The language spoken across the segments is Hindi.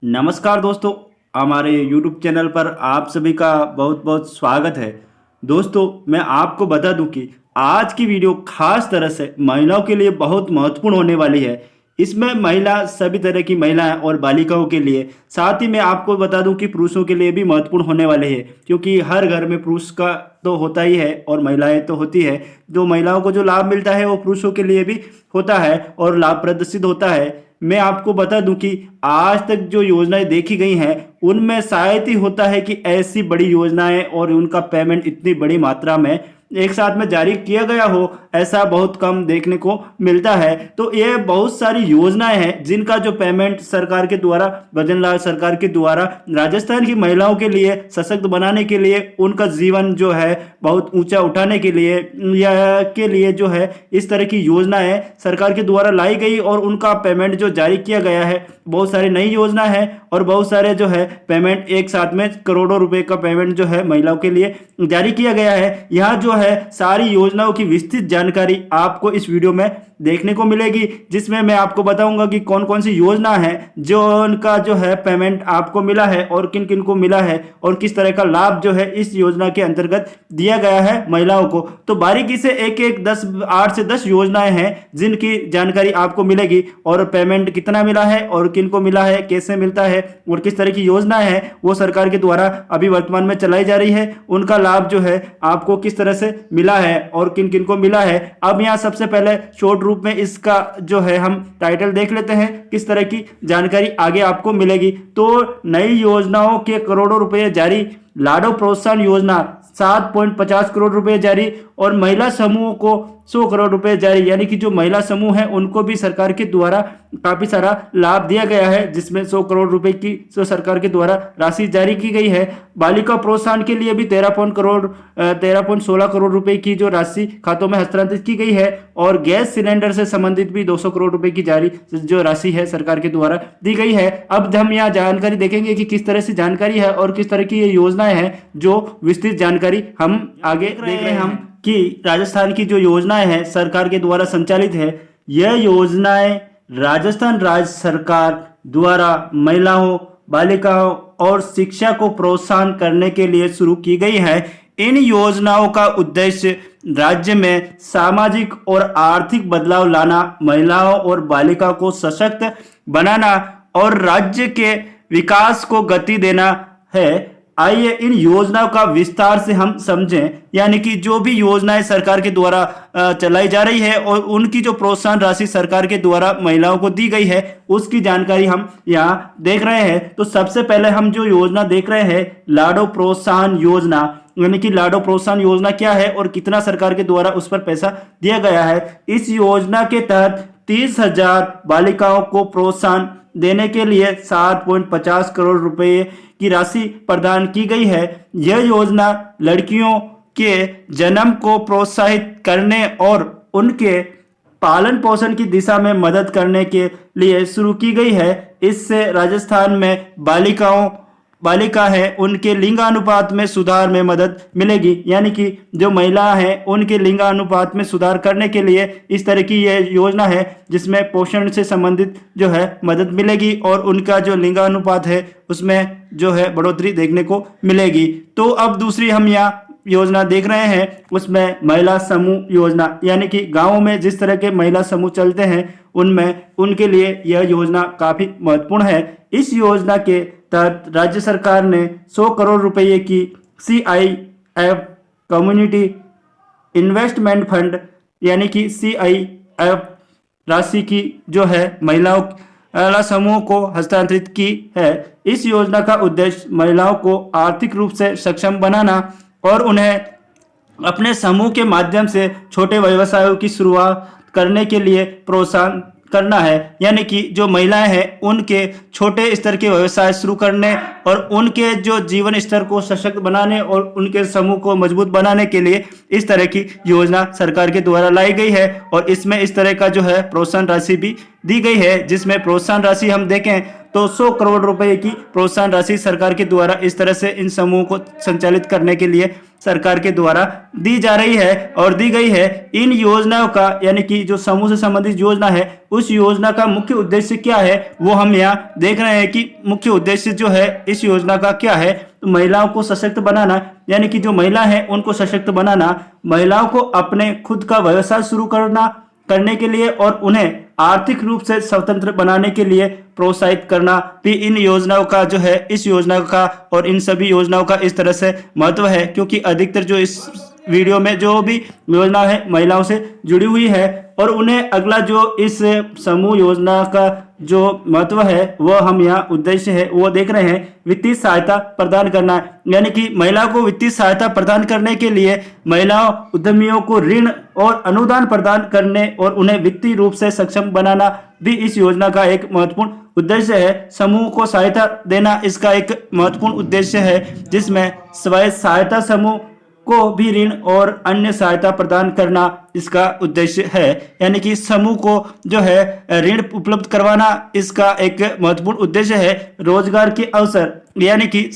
नमस्कार दोस्तों, हमारे YouTube चैनल पर आप सभी का बहुत बहुत स्वागत है। दोस्तों, मैं आपको बता दूं कि आज की वीडियो खास तरह से महिलाओं के लिए बहुत महत्वपूर्ण होने वाली है। इसमें महिला सभी तरह की महिलाएं और बालिकाओं के लिए, साथ ही मैं आपको बता दूं कि पुरुषों के लिए भी महत्वपूर्ण होने वाले हैं, क्योंकि हर घर में पुरुष का तो होता ही है और महिलाएं तो होती है। जो महिलाओं को जो लाभ मिलता है वो पुरुषों के लिए भी होता है और लाभप्रद सिद्ध होता है। मैं आपको बता दूं कि आज तक जो योजनाएं देखी गई हैं उनमें शायद ही होता है कि ऐसी बड़ी योजनाएं और उनका पेमेंट इतनी बड़ी मात्रा में एक साथ में जारी किया गया हो, ऐसा बहुत कम देखने को मिलता है। तो ये बहुत सारी योजनाएं हैं जिनका जो पेमेंट सरकार के द्वारा, भजनलाल सरकार के द्वारा राजस्थान की महिलाओं के लिए सशक्त बनाने के लिए, उनका जीवन जो है बहुत ऊंचा उठाने के लिए जो है इस तरह की योजनाएं सरकार के द्वारा लाई गई और उनका पेमेंट जो जारी किया गया है। बहुत सारी नई योजना है और बहुत सारे जो है पेमेंट एक साथ में करोड़ों रुपए का पेमेंट जो है महिलाओं के लिए जारी किया गया है। यहाँ जो है सारी योजनाओं की विस्तृत जानकारी आपको इस वीडियो में देखने को मिलेगी, जिसमें मैं आपको बताऊंगा कि कौन कौन सी योजना है जो उनका जो है पेमेंट आपको मिला है और किन किन को मिला है और किस तरह का लाभ जो है इस योजना के अंतर्गत दिया गया है महिलाओं को। तो बारीकी से एक एक 8 से 10 योजनाएं हैं जिनकी जानकारी आपको मिलेगी और पेमेंट कितना मिला है और किन को मिला है, कैसे मिलता है और किस तरह की योजनाएं हैं वो सरकार के द्वारा अभी वर्तमान में चलाई जा रही है, उनका लाभ जो है आपको किस तरह से मिला है और किन किन को मिला है। अब यहाँ सबसे पहले शॉर्ट रूप में इसका जो है हम टाइटल देख लेते हैं, किस तरह की जानकारी आगे आपको मिलेगी। तो नई योजनाओं के करोड़ों रुपए जारी, लाडो प्रोत्साहन योजना 7.50 करोड़ रुपए जारी और महिला समूह को 100 करोड़ रुपए जारी, यानी कि जो महिला समूह है उनको भी सरकार के द्वारा काफी सारा लाभ दिया गया है, जिसमें 100 करोड़ रुपए की जो सरकार के द्वारा राशि जारी की गई है। बालिका प्रोत्साहन के लिए भी 13.16 करोड़ रुपए की जो राशि खातों में हस्तांतरित की गई है और गैस सिलेंडर से संबंधित भी 200 करोड़ रुपए की जारी जो राशि है सरकार के द्वारा दी गई है। अब हम यहाँ जानकारी देखेंगे कि किस तरह से जानकारी है और किस तरह की ये योजनाएं हैं, जो विस्तृत जानकारी हम आगे देख रहे हैं हम कि राजस्थान की जो योजनाएं हैं सरकार के द्वारा संचालित है। यह योजनाएं राजस्थान राज्य सरकार द्वारा महिलाओं, बालिकाओं और शिक्षा को प्रोत्साहन करने के लिए शुरू की गई है। इन योजनाओं का उद्देश्य राज्य में सामाजिक और आर्थिक बदलाव लाना, महिलाओं और बालिकाओं को सशक्त बनाना और राज्य के विकास को गति देना है। आइए इन योजनाओं का विस्तार से हम समझें, यानी कि जो भी योजनाएं सरकार के द्वारा चलाई जा रही है और उनकी जो प्रोत्साहन राशि सरकार के द्वारा महिलाओं को दी गई है उसकी जानकारी हम यहाँ देख रहे हैं। तो सबसे पहले हम जो योजना देख रहे हैं, लाडो प्रोत्साहन योजना, यानी कि लाडो प्रोत्साहन योजना क्या है और कितना सरकार के द्वारा उस पर पैसा दिया गया है। इस योजना के तहत 30,000 बालिकाओं को प्रोत्साहन देने के लिए 7.50 करोड़ रुपए की राशि प्रदान की गई है। यह योजना लड़कियों के जन्म को प्रोत्साहित करने और उनके पालन पोषण की दिशा में मदद करने के लिए शुरू की गई है। इससे राजस्थान में बालिका है उनके लिंगानुपात में सुधार में मदद मिलेगी, यानी कि जो महिला है उनके लिंगानुपात में सुधार करने के लिए इस तरह की यह योजना है जिसमें पोषण से संबंधित जो है मदद मिलेगी और उनका जो लिंगानुपात है उसमें जो है बढ़ोतरी देखने को मिलेगी। तो अब दूसरी हम यहाँ योजना देख रहे हैं, उसमें महिला समूह योजना, यानी कि गाँवों में जिस तरह के महिला समूह चलते हैं उनमें उनके लिए यह योजना काफी महत्वपूर्ण है। इस योजना के तहत राज्य सरकार ने 100 करोड़ रुपए की CIF कम्युनिटी इन्वेस्टमेंट फंड, यानी कि CIF राशि की जो है महिला समूह को हस्तांतरित की है। इस योजना का उद्देश्य महिलाओं को आर्थिक रूप से सक्षम बनाना और उन्हें अपने समूह के माध्यम से छोटे व्यवसायों की शुरुआत करने के लिए प्रोत्साहन करना है, यानी कि जो महिलाएं हैं उनके छोटे स्तर के व्यवसाय शुरू करने और उनके जो जीवन स्तर को सशक्त बनाने और उनके समूह को मजबूत बनाने के लिए इस तरह की योजना सरकार के द्वारा लाई गई है। और इसमें इस तरह का जो है प्रोत्साहन राशि भी दी गई है, जिसमें प्रोत्साहन राशि हम देखें 100 करोड़ रुपए की प्रोत्साहन राशि सरकार के द्वारा इस तरह से इन समूह को संचालित करने के लिए सरकार के द्वारा दी जा रही है और दी गई है। इन योजनाओं का यानी कि जो समूह से संबंधित योजना है उस योजना का मुख्य उद्देश्य क्या है वो हम यहाँ देख रहे हैं कि मुख्य उद्देश्य जो है इस योजना का क्या है। तो महिलाओं को सशक्त बनाना, यानी कि जो महिला है उनको सशक्त बनाना, महिलाओं को अपने खुद का व्यवसाय शुरू करने के लिए और उन्हें आर्थिक रूप से स्वतंत्र बनाने के लिए प्रोत्साहित करना भी इन योजनाओं का जो है, इस योजना का और इन सभी योजनाओं का इस तरह से महत्व है। क्योंकि अधिकतर जो इस वीडियो में जो भी योजना है महिलाओं से जुड़ी हुई है और उन्हें अगला जो इस समूह योजना का जो महत्व है वह हम यहाँ उद्देश्य है वो देख रहे हैं, वित्तीय सहायता प्रदान करना। यानी कि महिलाओं को वित्तीय सहायता प्रदान करने के लिए महिलाओं उद्यमियों को ऋण और अनुदान प्रदान करने और उन्हें वित्तीय रूप से सक्षम बनाना भी इस योजना का एक महत्वपूर्ण उद्देश्य है। समूह को सहायता देना इसका एक महत्वपूर्ण उद्देश्य है, जिसमें स्वयं सहायता समूह को भी ऋण और अन्य सहायता प्रदान करना इसका उद्देश्य है। यानी कि समूह को जो है ऋण उपलब्ध करवाना इसका एक महत्वपूर्ण उद्देश्य है। रोजगार के अवसर, यानी कि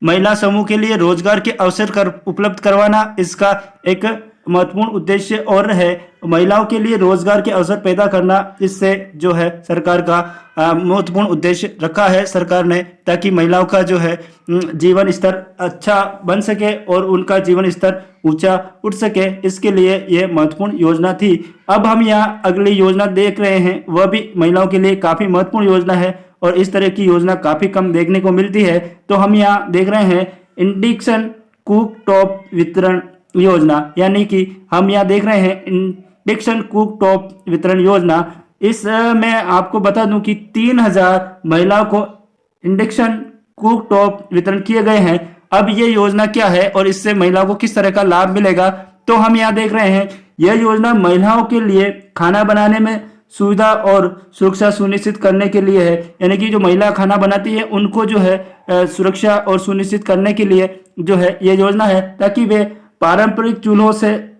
महिला समूह के लिए रोजगार के अवसर उपलब्ध करवाना इसका एक महत्वपूर्ण उद्देश्य और है। महिलाओं के लिए रोजगार के अवसर पैदा करना इससे जो है सरकार का महत्वपूर्ण उद्देश्य रखा है सरकार ने, ताकि महिलाओं का जो है जीवन स्तर अच्छा बन सके और उनका जीवन स्तर ऊंचा उठ सके। इसके लिए ये महत्वपूर्ण योजना थी। अब हम यहाँ अगली योजना देख रहे हैं, वह भी महिलाओं के लिए काफी महत्वपूर्ण योजना है और इस तरह की योजना काफी कम देखने को मिलती है। तो हम यहाँ देख रहे हैं इंडक्शन कुक टॉप वितरण योजना, यानी कि हम यहाँ देख रहे हैं इंडक्शन कुक टॉप वितरण योजना। इसमें आपको बता दूं कि 3000 महिलाओं को इंडक्शन कुक टॉप वितरण किए गए हैं। अब ये योजना क्या है और इससे महिलाओं को किस तरह का लाभ मिलेगा, तो हम यहाँ देख रहे हैं यह योजना महिलाओं के लिए खाना बनाने में सुविधा और सुरक्षा सुनिश्चित करने के लिए है। यानी कि जो महिला खाना बनाती है उनको जो है सुरक्षा और सुनिश्चित करने के लिए जो है ये योजना है, ताकि वे पारंपरिक चूल्हों से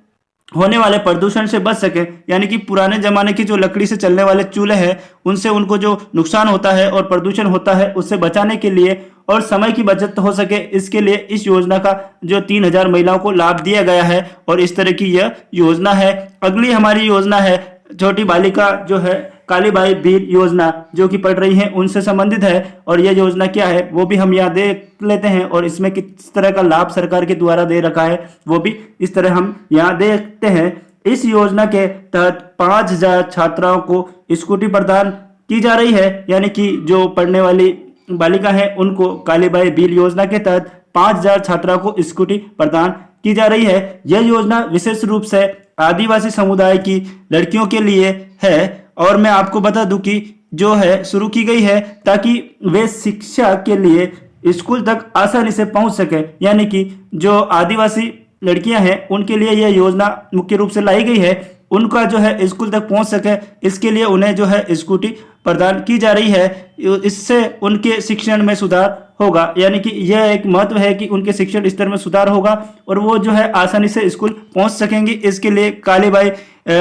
होने वाले प्रदूषण से बच सके। यानी कि पुराने जमाने की जो लकड़ी से चलने वाले चूल्हे हैं उनसे उनको जो नुकसान होता है और प्रदूषण होता है उससे बचाने के लिए और समय की बचत हो सके, इसके लिए इस योजना का जो 3000 महिलाओं को लाभ दिया गया है और इस तरह की यह योजना है। अगली हमारी योजना है छोटी बालिका जो है कालीबाई बीर योजना, जो कि पढ़ रही हैं उनसे संबंधित है। और यह योजना क्या है वो भी हम यहाँ देख लेते हैं और इसमें किस तरह का लाभ सरकार के द्वारा दे रखा है वो भी इस तरह हम यहाँ देखते हैं। इस योजना के तहत 5000 छात्राओं को स्कूटी प्रदान की जा रही है। यानी कि जो पढ़ने वाली बालिका है उनको कालीबाई बीर योजना के तहत 5000 छात्राओं को स्कूटी प्रदान की जा रही है। यह योजना विशेष रूप से आदिवासी समुदाय की लड़कियों के लिए है और मैं आपको बता दूं कि जो है शुरू की गई है ताकि वे शिक्षा के लिए स्कूल तक आसानी से पहुंच सके। यानी कि जो आदिवासी लड़कियां हैं उनके लिए यह योजना मुख्य रूप से लाई गई है, उनका जो है स्कूल तक पहुंच सके इसके लिए उन्हें जो है स्कूटी प्रदान की जा रही है। इससे उनके शिक्षण में सुधार होगा। यानी कि यह एक महत्व है कि उनके शिक्षण स्तर में सुधार होगा और वो जो है आसानी से स्कूल पहुंच सकेंगी। इसके लिए कालीबाई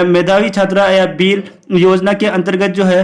मेधावी छात्रा या बीर योजना के अंतर्गत जो है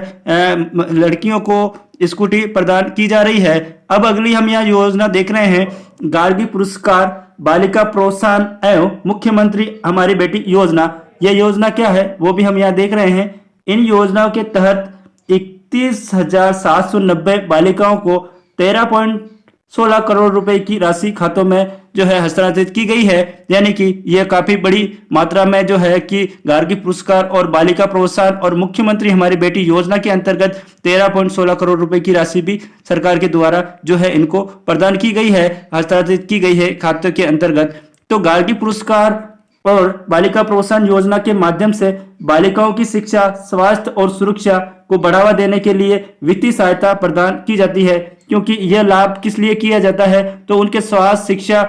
लड़कियों को स्कूटी प्रदान की जा रही है। अब अगली हम यहाँ योजना देख रहे हैं गार्गी पुरस्कार बालिका प्रोत्साहन एवं मुख्यमंत्री हमारी बेटी योजना। यह योजना क्या है वो भी हम यहाँ देख रहे हैं। इन योजनाओं के तहत 31,790 बालिकाओं को 13.16 करोड़ रुपए की राशि खातों में जो है हस्तांतरित की गई है। यानी कि यह काफी बड़ी मात्रा में जो है कि गार्गी पुरस्कार और बालिका प्रोत्साहन और मुख्यमंत्री हमारी बेटी योजना के अंतर्गत 13.16 करोड़ रुपए की राशि भी सरकार के द्वारा जो है इनको प्रदान की गई है, हस्तांतरित की गई है खातों के अंतर्गत। तो गार्गी पुरस्कार और बालिका प्रोत्साहन योजना के माध्यम से बालिकाओं की शिक्षा, स्वास्थ्य और सुरक्षा को बढ़ावा देने के लिए वित्तीय सहायता प्रदान की जाती है। क्योंकि यह लाभ किस लिए किया जाता है, तो उनके स्वास्थ्य शिक्षा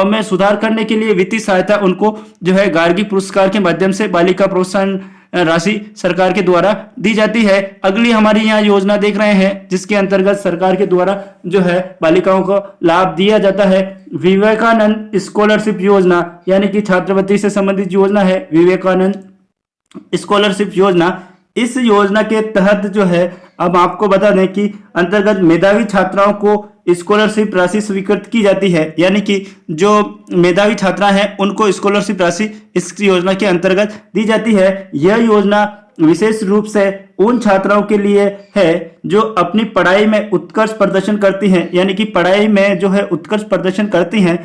में सुधार करने के लिए वित्तीय सहायता उनको जो है गार्गी पुरस्कार के माध्यम से बालिका प्रोत्साहन राशि सरकार के द्वारा दी जाती है। अगली हमारी यहाँ योजना देख रहे हैं जिसके अंतर्गत सरकार के द्वारा जो है बालिकाओं को लाभ दिया जाता है, विवेकानंद स्कॉलरशिप योजना। यानी कि छात्रवृत्ति से संबंधित योजना है विवेकानंद स्कॉलरशिप योजना। इस योजना के तहत जो है, अब आपको बता दें कि अंतर्गत मेधावी छात्राओं को स्कॉलरशिप राशि स्वीकृत की जाती है। यानी कि जो मेधावी छात्रा हैं उनको स्कॉलरशिप राशि इस योजना के अंतर्गत दी जाती है। यह योजना विशेष रूप से उन छात्राओं के लिए है जो अपनी पढ़ाई में उत्कृष्ट प्रदर्शन करती हैं, यानी कि पढ़ाई में जो है उत्कृष्ट प्रदर्शन करती हैं,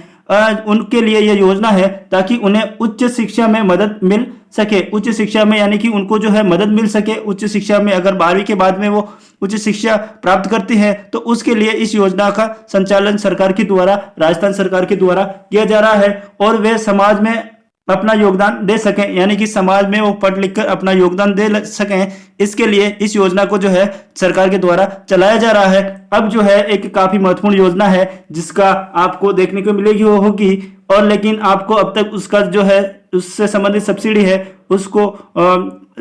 उनके लिए यह योजना है, ताकि उन्हें उच्च शिक्षा में मदद मिल सके। उच्च शिक्षा में यानी कि उनको जो है मदद मिल सके उच्च शिक्षा में, अगर 12वीं के बाद में वो उच्च शिक्षा प्राप्त करती हैं तो उसके लिए इस योजना का संचालन सरकार के द्वारा, राजस्थान सरकार के द्वारा किया जा रहा है, और वे समाज में अपना योगदान दे सकें, यानी कि समाज में वो पढ़ लिख कर अपना योगदान दे सकें। इसके लिए इस योजना को जो है सरकार के द्वारा चलाया जा रहा है। अब जो है एक काफी महत्वपूर्ण योजना है जिसका आपको देखने को मिलेगी वो होगी, और लेकिन आपको अब तक उसका जो है उससे संबंधित सब्सिडी है उसको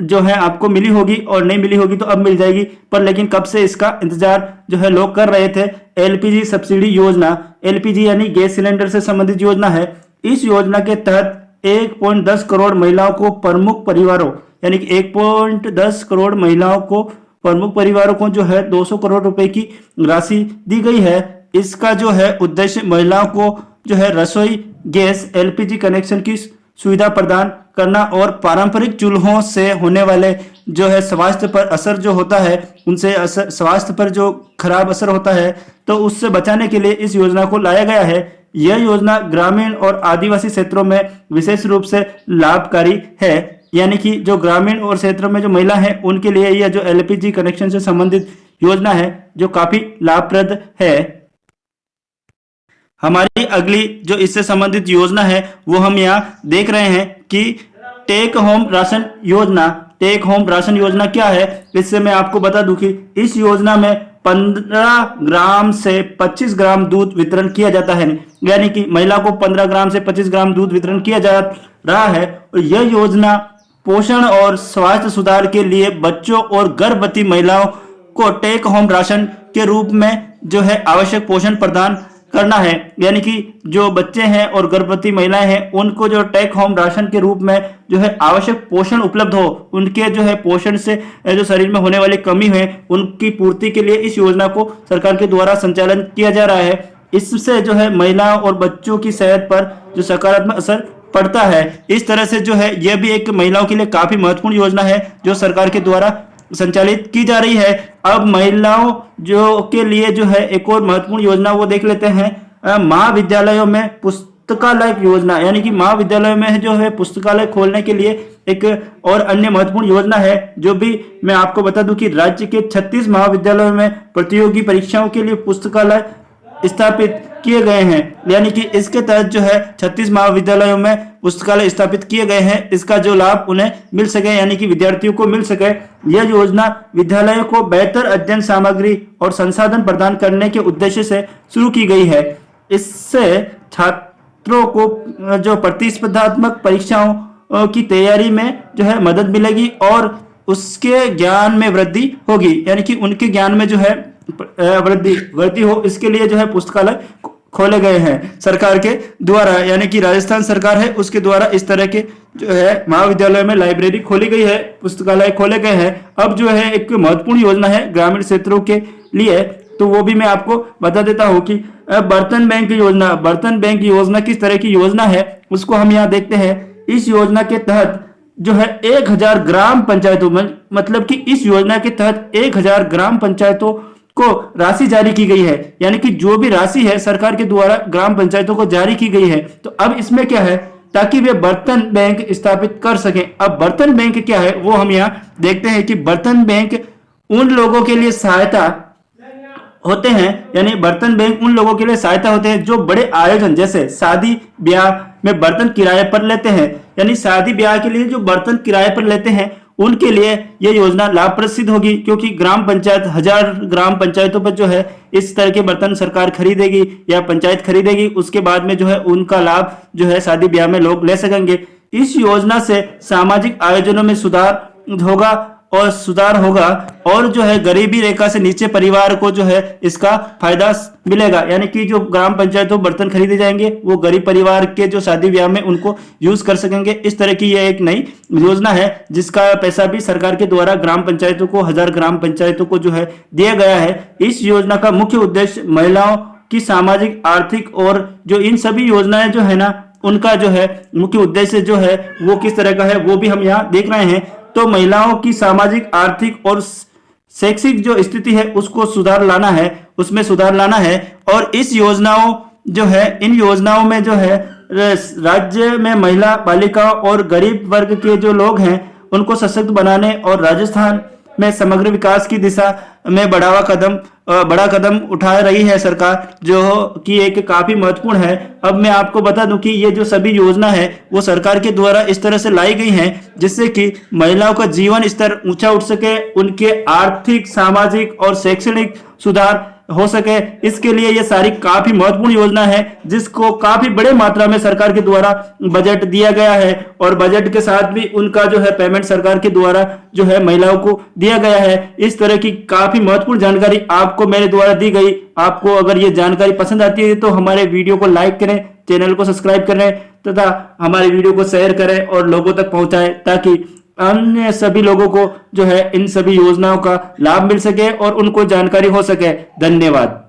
जो है आपको मिली होगी, और नहीं मिली होगी तो अब मिल जाएगी। पर लेकिन कब से इसका इंतजार जो है लोग कर रहे थे। एलपीजी सब्सिडी योजना, एलपीजी यानी गैस सिलेंडर से संबंधित योजना है। इस योजना के तहत 1.10 करोड़ महिलाओं को प्रमुख परिवारों, यानी कि 1.10 करोड़ महिलाओं को प्रमुख परिवारों को जो है 200 करोड़ रुपए की राशि दी गई है। इसका जो है उद्देश्य महिलाओं को जो है रसोई गैस एलपीजी कनेक्शन की सुविधा प्रदान करना, और पारंपरिक चूल्हों से होने वाले जो है स्वास्थ्य पर असर जो होता है, उनसे स्वास्थ्य पर जो खराब असर होता है तो उससे बचाने के लिए इस योजना को लाया गया है। यह योजना ग्रामीण और आदिवासी क्षेत्रों में विशेष रूप से लाभकारी है, यानी कि जो ग्रामीण और क्षेत्रों में जो महिला है उनके लिए यह जो एलपीजी कनेक्शन से संबंधित योजना है जो काफी लाभप्रद है। हमारी अगली जो इससे संबंधित योजना है वो हम यहाँ देख रहे हैं कि टेक होम राशन योजना। टेक होम राशन योजना क्या है, इससे मैं आपको बता दूं कि इस योजना में 15 ग्राम से 25 ग्राम दूध वितरण किया जाता है, यानी कि महिला को 15 ग्राम से 25 ग्राम दूध वितरण किया जा रहा है। और यह योजना पोषण और स्वास्थ्य सुधार के लिए बच्चों और गर्भवती महिलाओं को टेक होम राशन के रूप में जो है आवश्यक पोषण प्रदान करना है, यानी कि जो बच्चे हैं और गर्भवती महिलाएं हैं उनको जो टेक होम राशन के रूप में जो है आवश्यक पोषण उपलब्ध हो, उनके जो है पोषण से जो शरीर में होने वाली कमी है उनकी पूर्ति के लिए इस योजना को सरकार के द्वारा संचालन किया जा रहा है। इससे जो है महिलाओं और बच्चों की सेहत पर जो सकारात्मक असर पड़ता है। इस तरह से जो है यह भी एक महिलाओं के लिए काफी महत्वपूर्ण योजना है जो सरकार के द्वारा संचालित की जा रही है। अब महिलाओं जो के लिए जो है एक और महत्वपूर्ण योजना वो देख लेते हैं, महाविद्यालयों में पुस्तकालय योजना, यानी कि महाविद्यालयों में जो है पुस्तकालय खोलने के लिए एक और अन्य महत्वपूर्ण योजना है, जो भी मैं आपको बता दूं कि राज्य के 36 महाविद्यालयों में प्रतियोगी परीक्षाओं के लिए पुस्तकालय स्थापित किए गए हैं। यानी कि इसके तहत जो है 36 महाविद्यालयों में पुस्तकालय स्थापित किए गए हैं। इसका जो लाभ उन्हें मिल सके, यानी कि विद्यार्थियों को मिल सके। यह योजना विद्यालयों को बेहतर अध्ययन सामग्री और संसाधन प्रदान करने के उद्देश्य से शुरू की गई है। इससे छात्रों को जो प्रतिस्पर्धात्मक परीक्षाओं की तैयारी में जो है मदद मिलेगी और उसके ज्ञान में वृद्धि होगी, यानी कि उनके ज्ञान में जो है वृद्धि हो। इसके लिए जो है पुस्तकालय खोले गए हैं सरकार के द्वारा, यानी कि राजस्थान सरकार है उसके द्वारा इस तरह के जो है महाविद्यालय में लाइब्रेरी खोली गई है, पुस्तकालय खोले गए हैं। अब जो है एक महत्वपूर्ण योजना है ग्रामीण क्षेत्रों के लिए, तो वो भी मैं आपको बता देता हूँ कि बर्तन बैंक योजना। बर्तन बैंक योजना किस तरह की योजना है उसको हम यहाँ देखते हैं। इस योजना के तहत जो है 1000 ग्राम पंचायतों में, मतलब कि इस योजना के तहत 1000 ग्राम पंचायतों को राशि जारी की गई है, यानी कि जो भी राशि है सरकार के द्वारा ग्राम पंचायतों को जारी की गई है। तो अब इसमें क्या है, ताकि वे बर्तन बैंक स्थापित कर सकें। अब बर्तन बैंक क्या है वो हम यहाँ देखते हैं कि बर्तन बैंक उन लोगों के लिए सहायता होते हैं, यानी बर्तन बैंक उन लोगों के लिए सहायता होते हैं जो बड़े आयोजन जैसे शादी ब्याह में बर्तन किराए पर लेते हैं, यानी शादी ब्याह के लिए जो बर्तन किराए पर लेते हैं उनके लिए यह योजना लाभप्रद सिद्ध होगी, क्योंकि ग्राम पंचायत 1000 ग्राम पंचायतों पर जो है इस तरह के बर्तन सरकार खरीदेगी या पंचायत खरीदेगी। उसके बाद में जो है उनका लाभ जो है शादी ब्याह में लोग ले सकेंगे। इस योजना से सामाजिक आयोजनों में सुधार होगा और सुधार होगा और जो है गरीबी रेखा से नीचे परिवार को जो है इसका फायदा मिलेगा। यानी कि जो ग्राम पंचायतों बर्तन खरीदे जाएंगे वो गरीब परिवार के जो शादी ब्याह में उनको यूज कर सकेंगे। इस तरह की यह एक नई योजना है जिसका पैसा भी सरकार के द्वारा ग्राम पंचायतों को 1000 ग्राम पंचायतों को जो है दिया गया है। इस योजना का मुख्य उद्देश्य महिलाओं की सामाजिक आर्थिक और जो इन सभी योजनाएं जो है ना उनका जो है मुख्य उद्देश्य जो है वो किस तरह का है वो भी हम यहाँ देख रहे हैं। तो महिलाओं की सामाजिक आर्थिक और शैक्षिक जो स्थिति है उसको सुधार लाना है, उसमें सुधार लाना है। और इस योजनाओं जो है इन योजनाओं में जो है राज्य में महिला बालिकाओं और गरीब वर्ग के जो लोग हैं उनको सशक्त बनाने और राजस्थान में समग्र विकास की दिशा में बड़ा कदम उठा रही है सरकार, जो कि एक काफी महत्वपूर्ण है। अब मैं आपको बता दूं कि ये जो सभी योजना है वो सरकार के द्वारा इस तरह से लाई गई हैं जिससे कि महिलाओं का जीवन स्तर ऊंचा उठ सके, उनके आर्थिक सामाजिक और शैक्षणिक सुधार हो सके। इसके लिए ये सारी काफी महत्वपूर्ण योजना है जिसको काफी बड़े मात्रा में सरकार के द्वारा बजट दिया गया है और बजट के साथ भी उनका जो है पेमेंट सरकार के द्वारा जो है महिलाओं को दिया गया है। इस तरह की काफी महत्वपूर्ण जानकारी आपको मेरे द्वारा दी गई। आपको अगर ये जानकारी पसंद आती है तो हमारे वीडियो को लाइक करें, चैनल को सब्सक्राइब करें तथा हमारे वीडियो को शेयर करें और लोगों तक पहुंचाएं ताकि अन्य सभी लोगों को जो है इन सभी योजनाओं का लाभ मिल सके और उनको जानकारी हो सके। धन्यवाद।